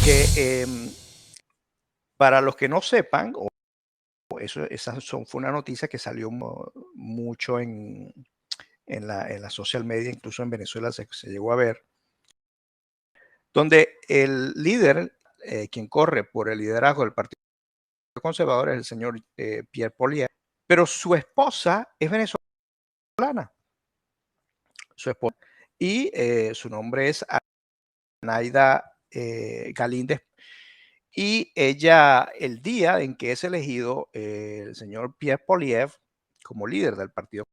que para los que no sepan, fue una noticia que salió mucho en la social media, incluso en Venezuela se llegó a ver, donde el líder, quien corre por el liderazgo del Partido Conservador, es el señor Pierre Poilievre, pero su esposa es venezolana. Su esposa, y su nombre es Anaida Galíndez. Y ella, el día en que es elegido el señor Pierre Poilievre como líder del Partido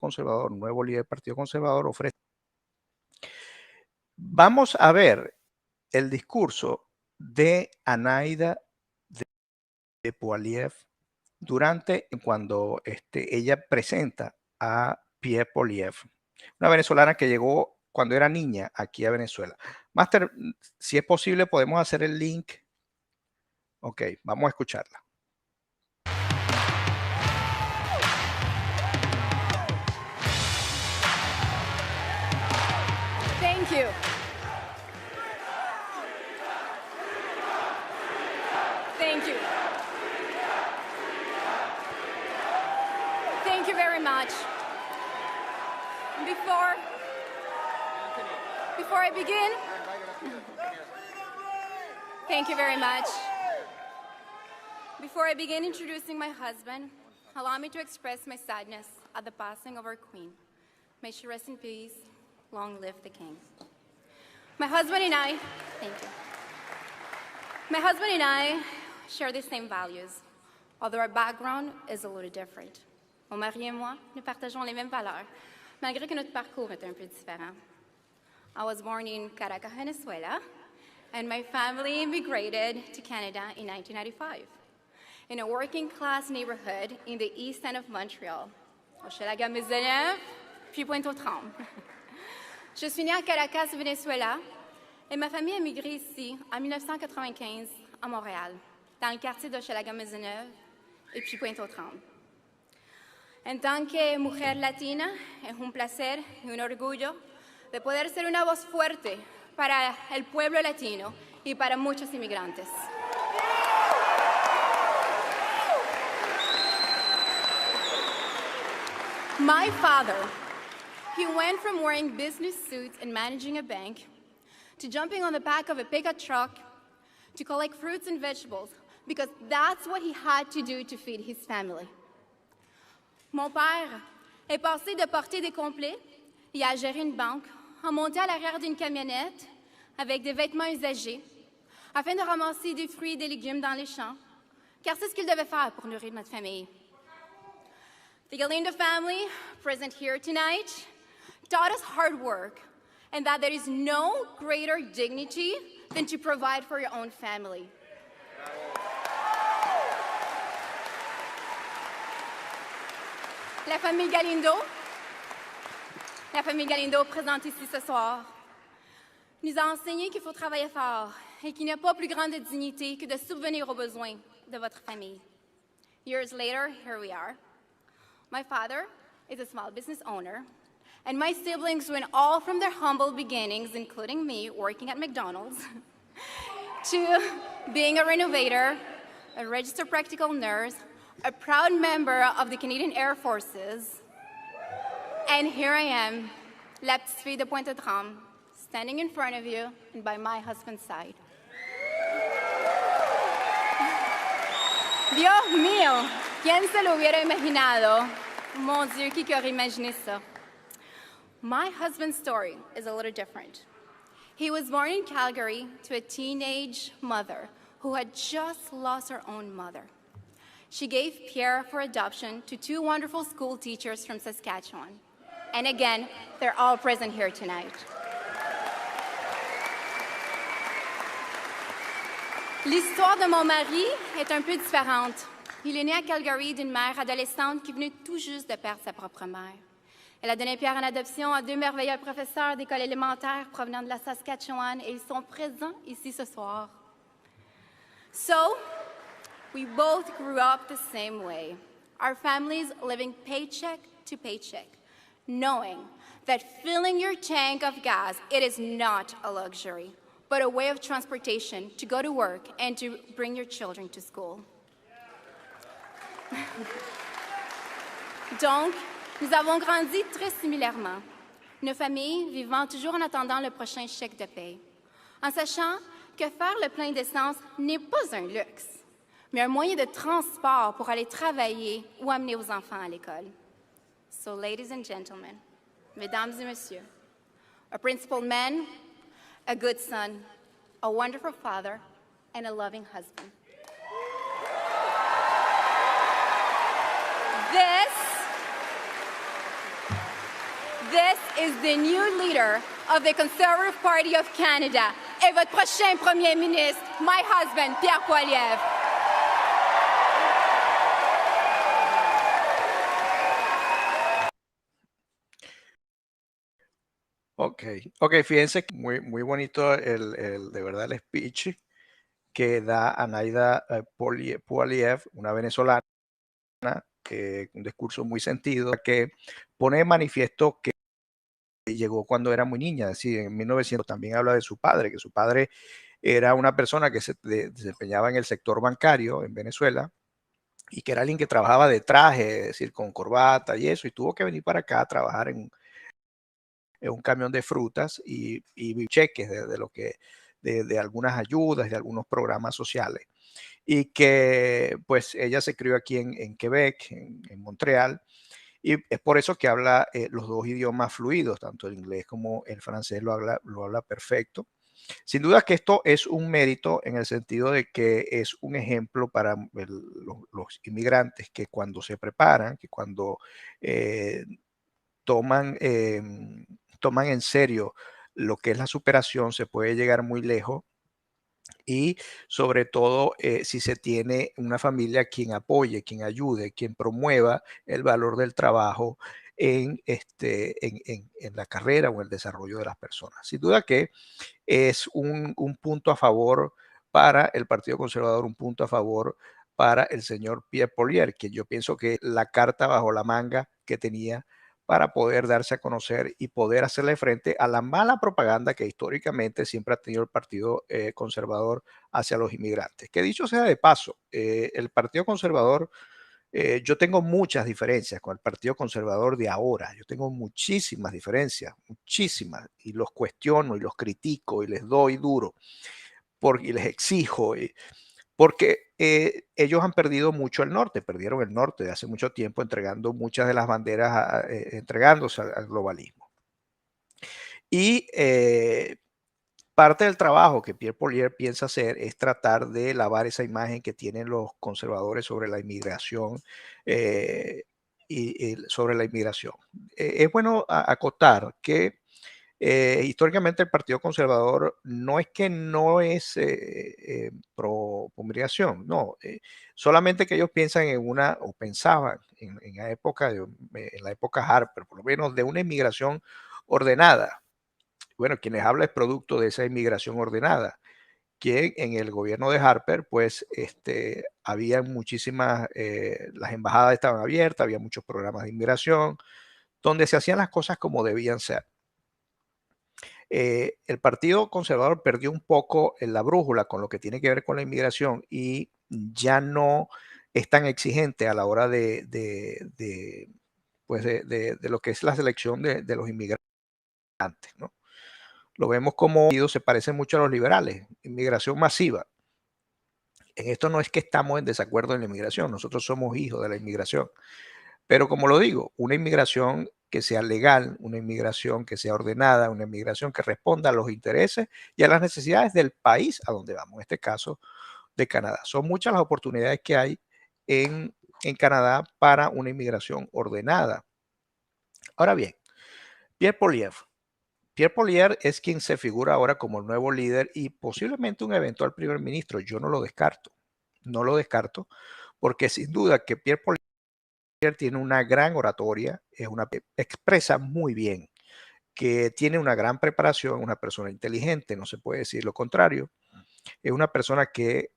Conservador, nuevo líder del Partido Conservador, ofrece. Vamos a ver el discurso de Anaida de Poilievre cuando ella presenta a Pierre Poilievre, una venezolana que llegó cuando era niña aquí a Venezuela. Master, si es posible, podemos hacer el link. Ok, vamos a escucharla. Thank you. Thank you. Thank you very much. Before I begin, thank you very much. Before I begin introducing my husband, allow me to express my sadness at the passing of our queen. May she rest in peace. Long live the king. My husband and I, thank you. My husband and I share the same values, although our background is a little different. Mon mari et moi, nous partageons les mêmes valeurs, malgré que notre parcours est un peu différent. I was born in Caracas, Venezuela, and my family immigrated to Canada in 1995, in a working-class neighborhood in the east end of Montreal, Hochelaga-Maisonneuve, puis Pointe-aux-Trembles. Je suis née à Caracas, Venezuela, et ma famille a migré ici en 1995 à Montréal, dans le quartier d'Hochelaga-Maisonneuve et puis Pointe-aux-Trembles. En tant que mujer latina, es un placer y un orgullo de poder ser una voz fuerte para el pueblo latino y para muchos inmigrantes. My father, he went from wearing business suits and managing a bank to jumping on the back of a pickup truck to collect fruits and vegetables because that's what he had to do to feed his family. Mon père est passé de porter des complets et à gérer une banque à monter à l'arrière d'une camionnette avec des vêtements usagés afin de ramasser des fruits et des légumes dans les champs, car c'est ce qu'il devait faire pour nourrir notre famille. The Galindo family, present here tonight, taught us hard work and that there is no greater dignity than to provide for your own family. La famille Galindo présente ici ce soir, nous a enseigné qu'il faut travailler fort et qu'il n'y a pas plus grande dignité que de subvenir aux besoins de votre famille. Years later, here we are. My father is a small business owner, and my siblings went all from their humble beginnings, including me working at McDonald's, to being a renovator, a registered practical nurse, a proud member of the Canadian Air Forces, and here I am, la petite fille de Pointe-aux-Trembles, standing in front of you and by my husband's side. Dios mío, ¿quién se lo hubiera imaginado? Mon Dieu, qui aurait imaginé ça? My husband's story is a little different. He was born in Calgary to a teenage mother who had just lost her own mother. She gave Pierre for adoption to two wonderful school teachers from Saskatchewan. And again, they're all present here tonight. L'histoire de mon mari est un peu différente. Il est né à Calgary d'une mère adolescente qui venait tout juste de perdre sa propre mère. Elle a donné Pierre en adoption à deux merveilleux professeurs d'école élémentaire provenant de la Saskatchewan et ils sont présents ici ce soir. So, we both grew up the same way. Our families living paycheck to paycheck, knowing that filling your tank of gas, it is not a luxury, but a way of transportation to go to work and to bring your children to school. Donc, nous avons grandi très similairement, nos familles vivant toujours en attendant le prochain chèque de paie, en sachant que faire le plein d'essence n'est pas un luxe, mais un moyen de transport pour aller travailler ou amener vos enfants à l'école. So, ladies and gentlemen, mesdames et messieurs, a principled man, a good son, a wonderful father, and a loving husband. This is the new leader of the Conservative Party of Canada et votre prochain Premier ministre, my husband, Pierre Poilievre. Ok, fíjense que muy bonito de verdad el speech que da Anaida Poilievre, una venezolana, un discurso muy sentido, que pone de manifiesto que llegó cuando era muy niña, es decir, en 1900. También habla de su padre, que su padre era una persona que se desempeñaba en el sector bancario en Venezuela y que era alguien que trabajaba de traje, es decir, con corbata y eso, y tuvo que venir para acá a trabajar en un camión de frutas y cheques de algunas ayudas, de algunos programas sociales. Y que pues ella se crió aquí en Quebec, en Montreal, y es por eso que habla los dos idiomas fluidos, tanto el inglés como el francés lo habla perfecto. Sin duda que esto es un mérito en el sentido de que es un ejemplo para los inmigrantes que cuando se preparan, que cuando toman, toman en serio lo que es la superación, se puede llegar muy lejos. Y sobre todo, si se tiene una familia quien apoye, quien ayude, quien promueva el valor del trabajo en la carrera o en el desarrollo de las personas. Sin duda que es un punto a favor para el Partido Conservador, un punto a favor para el señor Pierre Poilievre, que yo pienso que la carta bajo la manga que tenía para poder darse a conocer y poder hacerle frente a la mala propaganda que históricamente siempre ha tenido el Partido Conservador hacia los inmigrantes. Que dicho sea de paso, el Partido Conservador, yo tengo muchas diferencias con el Partido Conservador de ahora. Yo tengo muchísimas diferencias, muchísimas, y los cuestiono y los critico y les doy duro y les exijo. Porque ellos han perdido mucho el norte, perdieron el norte de hace mucho tiempo entregando muchas de las banderas, entregándose al globalismo. Y parte del trabajo que Pierre Poilievre piensa hacer es tratar de lavar esa imagen que tienen los conservadores sobre la inmigración y sobre la inmigración. Es bueno acotar que históricamente el Partido Conservador no es que no es pro migración, no, solamente que ellos piensan en una, o pensaban en la época Harper, por lo menos de una inmigración ordenada. Bueno, quienes habla es producto de esa inmigración ordenada, que en el gobierno de Harper, pues, había muchísimas, las embajadas estaban abiertas, había muchos programas de inmigración, donde se hacían las cosas como debían ser. El Partido Conservador perdió un poco en la brújula con lo que tiene que ver con la inmigración y ya no es tan exigente a la hora pues de lo que es la selección de los inmigrantes, ¿no? Lo vemos como se parece mucho a los liberales, inmigración masiva. En esto no es que estamos en desacuerdo en la inmigración, nosotros somos hijos de la inmigración. Pero como lo digo, una inmigración que sea legal, una inmigración que sea ordenada, una inmigración que responda a los intereses y a las necesidades del país a donde vamos, en este caso de Canadá. Son muchas las oportunidades que hay en Canadá para una inmigración ordenada. Ahora bien, Pierre Poilievre. Pierre Poilievre es quien se figura ahora como el nuevo líder y posiblemente un eventual primer ministro. Yo no lo descarto, no lo descarto, porque sin duda que Pierre Poilievre tiene una gran oratoria, expresa muy bien, que tiene una gran preparación, una persona inteligente, no se puede decir lo contrario, es una persona que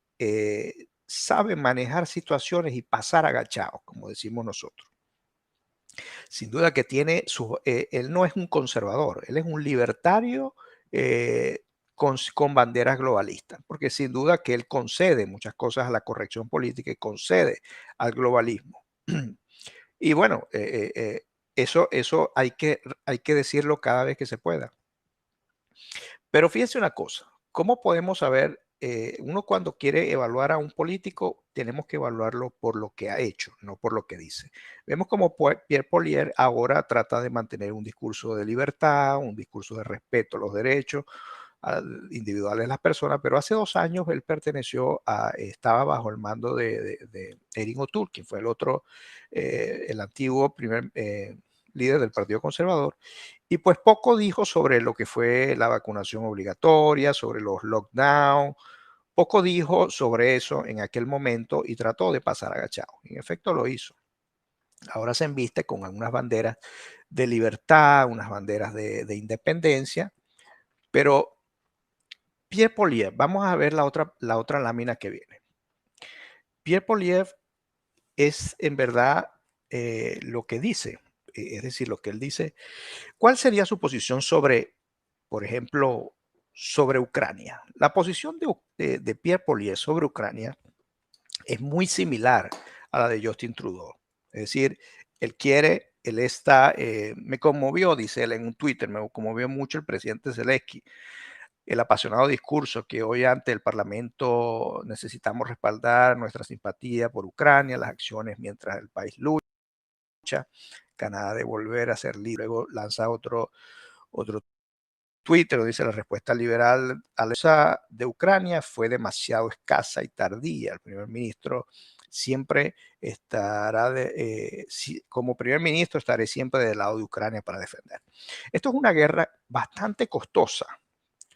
sabe manejar situaciones y pasar agachado, como decimos nosotros. Sin duda que él no es un conservador, él es un libertario con banderas globalistas, porque sin duda que él concede muchas cosas a la corrección política y concede al globalismo. Y bueno, eso hay que decirlo cada vez que se pueda. Pero fíjense una cosa, ¿cómo podemos saber? Uno cuando quiere evaluar a un político, tenemos que evaluarlo por lo que ha hecho, no por lo que dice. Vemos como Pierre Poilievre ahora trata de mantener un discurso de libertad, un discurso de respeto a los derechos individuales de las personas, pero hace 2 años él estaba bajo el mando de Erin O'Toole, quien fue el antiguo primer líder del Partido Conservador, y pues poco dijo sobre lo que fue la vacunación obligatoria, sobre los lockdowns, poco dijo sobre eso en aquel momento y trató de pasar agachado. En efecto lo hizo. Ahora se embiste con algunas banderas de libertad, unas banderas de independencia, pero Pierre Poilievre, vamos a ver la otra lámina que viene. Pierre Poilievre es en verdad lo que dice, es decir, lo que él dice. ¿Cuál sería su posición sobre, por ejemplo, sobre Ucrania? La posición de Pierre Poilievre sobre Ucrania es muy similar a la de Justin Trudeau. Es decir, me conmovió, dice él en un Twitter, me conmovió mucho el presidente Zelensky, el apasionado discurso que hoy ante el Parlamento necesitamos respaldar nuestra simpatía por Ucrania, las acciones mientras el país lucha, Canadá de volver a ser libre. Luego lanza otro Twitter, dice la respuesta liberal a la de Ucrania fue demasiado escasa y tardía. El primer ministro siempre como primer ministro estaré siempre del lado de Ucrania para defender. Esto es una guerra bastante costosa.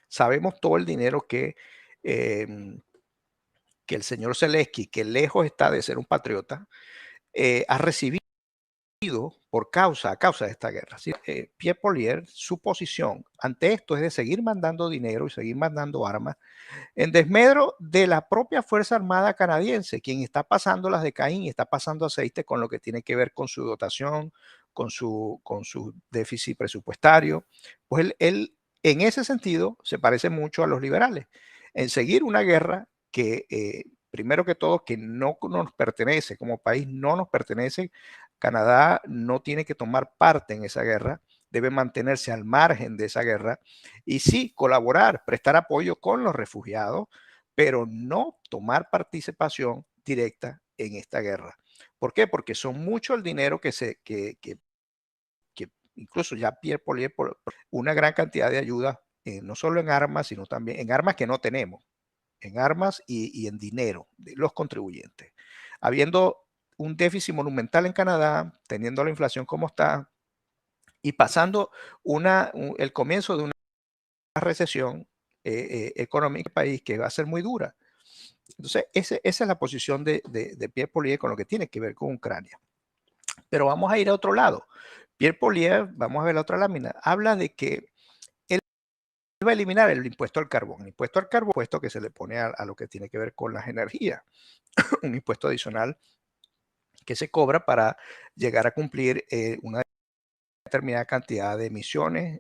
Sabemos todo el dinero que el señor Zelensky, que lejos está de ser un patriota, ha recibido a causa de esta guerra. ¿Sí? Pierre Poilievre, su posición ante esto es de seguir mandando dinero y seguir mandando armas en desmedro de la propia Fuerza Armada canadiense, quien está pasando las de Caín y está pasando aceite con lo que tiene que ver con su dotación, con su déficit presupuestario. Pues él, en ese sentido, se parece mucho a los liberales, en seguir una guerra que, primero que todo, que no nos pertenece, como país no nos pertenece. Canadá no tiene que tomar parte en esa guerra, debe mantenerse al margen de esa guerra y sí colaborar, prestar apoyo con los refugiados, pero no tomar participación directa en esta guerra. ¿Por qué? Porque son mucho el dinero que incluso ya Pierre Poilievre por una gran cantidad de ayuda, no solo en armas, sino también en armas que no tenemos, en armas y en dinero de los contribuyentes. Habiendo un déficit monumental en Canadá, teniendo la inflación como está y pasando el comienzo de una recesión económica del país que va a ser muy dura. Entonces, esa es la posición de Pierre Poilievre con lo que tiene que ver con Ucrania. Pero vamos a ir a otro lado. Pierre Poilievre, vamos a ver la otra lámina, habla de que él va a eliminar el impuesto al carbón. El impuesto al carbón, impuesto que se le pone a lo que tiene que ver con las energías, un impuesto adicional que se cobra para llegar a cumplir una determinada cantidad de emisiones,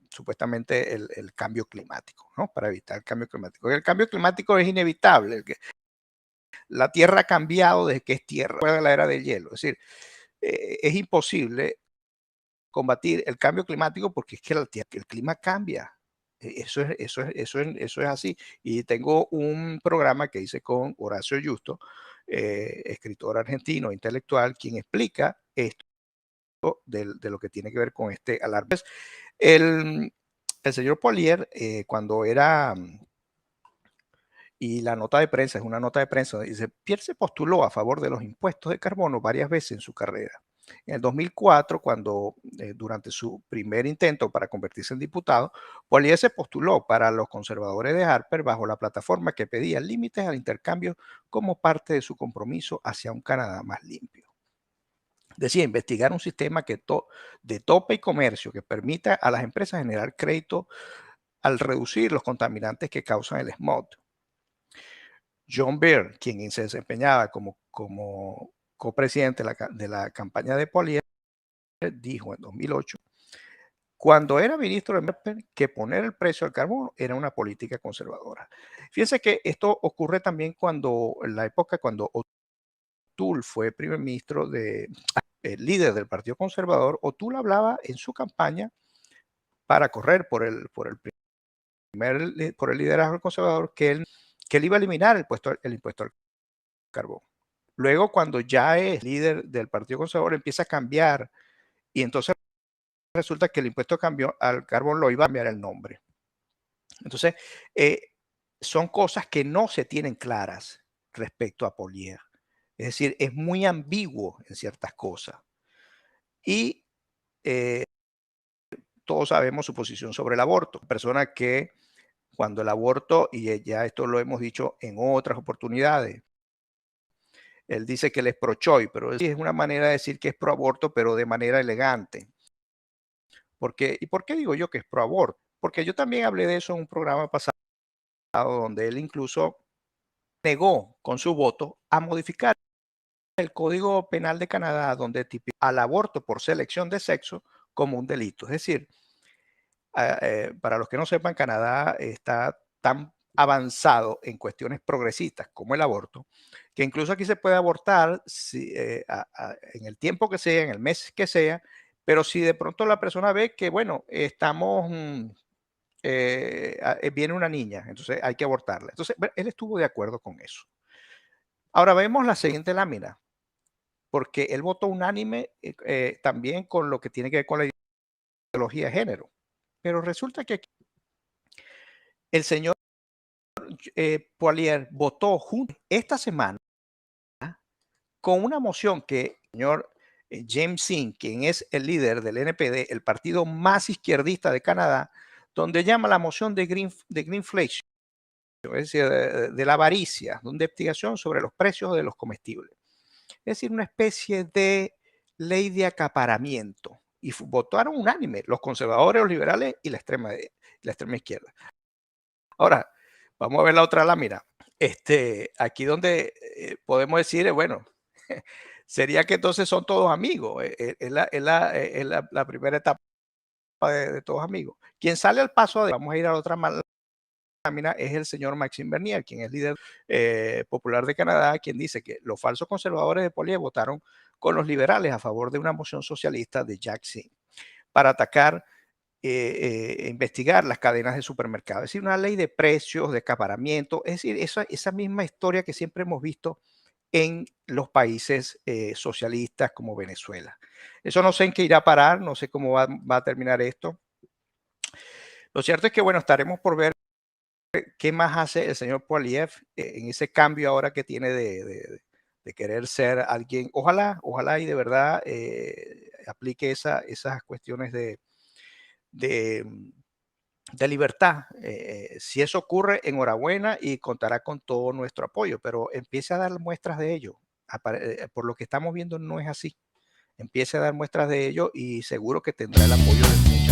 supuestamente el cambio climático, ¿no? Para evitar el cambio climático. El cambio climático es inevitable. La Tierra ha cambiado desde que es Tierra, después de la era del hielo. Es decir, es imposible combatir el cambio climático porque es que el clima cambia. Eso es así. Y tengo un programa que hice con Horacio Justo, escritor argentino, intelectual, quien explica esto de lo que tiene que ver con este alarme. El, el señor Poilievre, cuando era, y la nota de prensa es una nota de prensa, dice, Pierre se postuló a favor de los impuestos de carbono varias veces en su carrera. En el 2004, durante su primer intento para convertirse en diputado, Poilievre se postuló para los conservadores de Harper bajo la plataforma que pedía límites al intercambio como parte de su compromiso hacia un Canadá más limpio. Decía, investigar un sistema de tope y comercio que permita a las empresas generar crédito al reducir los contaminantes que causan el smog. John Bear, quien se desempeñaba como copresidente de la campaña de Poilievre, dijo en 2008 cuando era ministro de Merkel, que poner el precio al carbón era una política conservadora. Fíjense que esto ocurre también cuando, en la época cuando O'Toole fue primer ministro el líder del Partido Conservador. O'Toole hablaba en su campaña para correr por el liderazgo conservador que él iba a eliminar el impuesto al carbón. Luego, cuando ya es líder del Partido Conservador, empieza a cambiar y entonces resulta que el impuesto al carbón lo iba a cambiar el nombre. Entonces, son cosas que no se tienen claras respecto a Poilievre. Es decir, es muy ambiguo en ciertas cosas. Y todos sabemos su posición sobre el aborto. Persona que cuando el aborto, y ya esto lo hemos dicho en otras oportunidades, él dice que él es pro-choice, pero es una manera de decir que es pro-aborto, pero de manera elegante. ¿Y por qué digo yo que es pro-aborto? Porque yo también hablé de eso en un programa pasado, donde él incluso negó con su voto a modificar el Código Penal de Canadá, donde tipifica al aborto por selección de sexo como un delito. Es decir, para los que no sepan, Canadá está tan avanzado en cuestiones progresistas como el aborto, que incluso aquí se puede abortar en el tiempo que sea, en el mes que sea, pero si de pronto la persona ve que, bueno, viene una niña, entonces hay que abortarla. Entonces, él estuvo de acuerdo con eso. Ahora vemos la siguiente lámina, porque él votó unánime también con lo que tiene que ver con la ideología de género. Pero resulta que el señor Poilievre votó esta semana con una moción que el señor James Singh, quien es el líder del NPD, el partido más izquierdista de Canadá, donde llama la moción de greenflation, es decir, de la avaricia, de una investigación sobre los precios de los comestibles. Es decir, una especie de ley de acaparamiento. Y votaron unánime los conservadores, los liberales y la extrema izquierda. Ahora, vamos a ver la otra lámina. Aquí donde podemos decir, bueno, sería que entonces son todos amigos. Es la primera etapa de todos amigos. Quien sale al paso vamos a ir a la otra lámina, es el señor Maxime Bernier, quien es líder popular de Canadá, quien dice que los falsos conservadores de Poilievre votaron con los liberales a favor de una moción socialista de Jack Singh para atacar investigar las cadenas de supermercados. Es decir, una ley de precios, de acaparamiento, es decir, esa misma historia que siempre hemos visto en los países socialistas como Venezuela. Eso no sé en qué irá a parar, no sé cómo va a terminar esto. Lo cierto es que, bueno, estaremos por ver qué más hace el señor Poilievre en ese cambio ahora que tiene de querer ser alguien. Ojalá y de verdad aplique esas cuestiones de libertad. Si eso ocurre, enhorabuena y contará con todo nuestro apoyo, pero empiece a dar muestras de ello. Por lo que estamos viendo no es así. Empiece a dar muestras de ello y seguro que tendrá el apoyo de muchos.